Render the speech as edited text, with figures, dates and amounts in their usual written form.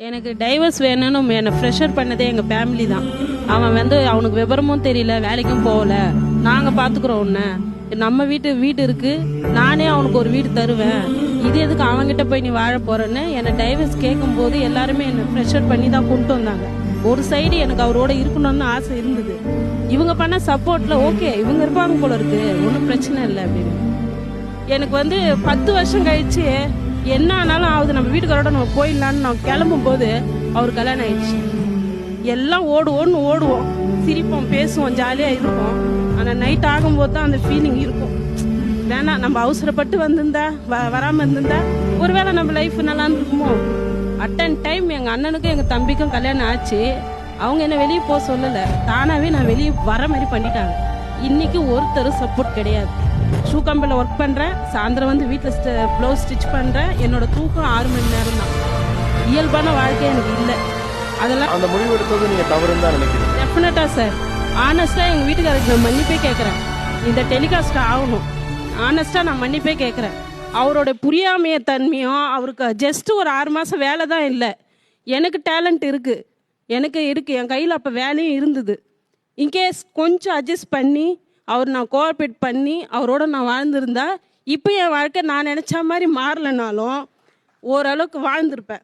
எனக்கு டைவர்ஸ் வேணும்னு என்னை ப்ரெஷர் பண்ணதே எங்கள் ஃபேமிலி தான். அவன் அவனுக்கு விவரமும் தெரியல, வேலைக்கும் போகல, நாங்கள் பார்த்துக்குறோம் உன்னை, நம்ம வீடு இருக்கு, நானே அவனுக்கு ஒரு வீடு தருவேன், இது எதுக்கு அவன்கிட்ட போய் நீ வாழ போறேன்னு என்னை டைவர்ஸ் கேட்கும்போது எல்லாருமே என்னை ப்ரெஷர் பண்ணி தான் கொண்டு வந்தாங்க. ஒரு சைடு எனக்கு அவரோட இருக்கணும்னு ஆசை இருந்தது. இவங்க பண்ண சப்போர்ட்ல ஓகே இவங்க இருப்பாங்க போல இருக்கு, ஒன்றும் பிரச்சனை இல்லை அப்படின்னு. எனக்கு 10 வருஷம் கழிச்சு என்ன ஆனாலும் ஆகுது, நம்ம வீட்டுக்காரோட நம்ம போயிடலான்னு நான் கிளம்பும் போது அவர் கல்யாணம் ஆயிடுச்சு. எல்லாம் ஓடுவோம், சிரிப்போம், பேசுவோம், ஜாலியாக இருப்போம். ஆனால் நைட் ஆகும்போது தான் அந்த ஃபீலிங் இருக்கும். வேணாம், நம்ம அவசரப்பட்டு வந்திருந்தா வராமல் இருந்திருந்தா ஒருவேளை நம்ம லைஃப் நல்லா இருக்குமோ. அட்டன் டைம் எங்கள் அண்ணனுக்கும் எங்கள் தம்பிக்கும் கல்யாணம் ஆச்சு. அவங்க என்ன வெளியே போக சொல்லலை, தானாகவே நான் வெளியே வர மாதிரி பண்ணிட்டாங்க. இன்னைக்கு ஒருத்தர் சப்போர்ட் கிடையாது. ஷூ கம்பெனியில் ஒர்க் பண்ணுறேன், சாயந்தரம் வீட்டில் ப்ளவுஸ் ஸ்டிச் பண்ணுறேன். என்னோட தூக்கம் 6 மணி நேரம் தான். இயல்பான வாழ்க்கை எனக்கு இல்லை. அதெல்லாம் அந்த முடிவு எடுத்தது நீங்கள் தவறுன்னு தான் நினைக்கிறீங்க? டெஃபினட்டாக சார். ஆனஸ்ட்டாக எங்கள் வீட்டுக்காரருக்கு நான் மன்னிப்பே கேட்குறேன். இந்த டெலிகாஸ்ட் ஆகணும், ஆனஸ்ட்டாக நான் மன்னிப்பே கேட்குறேன். அவரோட புரியாமைய தன்மையும், அவருக்கு ஜஸ்ட் ஒரு 6 மாதம் வேலை தான் இல்லை. எனக்கு டேலண்ட் இருக்குது, என் கையில் அப்போ வேலையும் இருந்தது. இன்கேஸ் கொஞ்சம் அட்ஜஸ்ட் பண்ணி நான் கோஆப்ரேட் பண்ணி அவரோட நான் வாழ்ந்திருந்தா இப்போ என் வாழ்க்கை நான் நினச்ச மாதிரி மாறலைனாலும் ஓரளவுக்கு வாழ்ந்திருப்பேன்.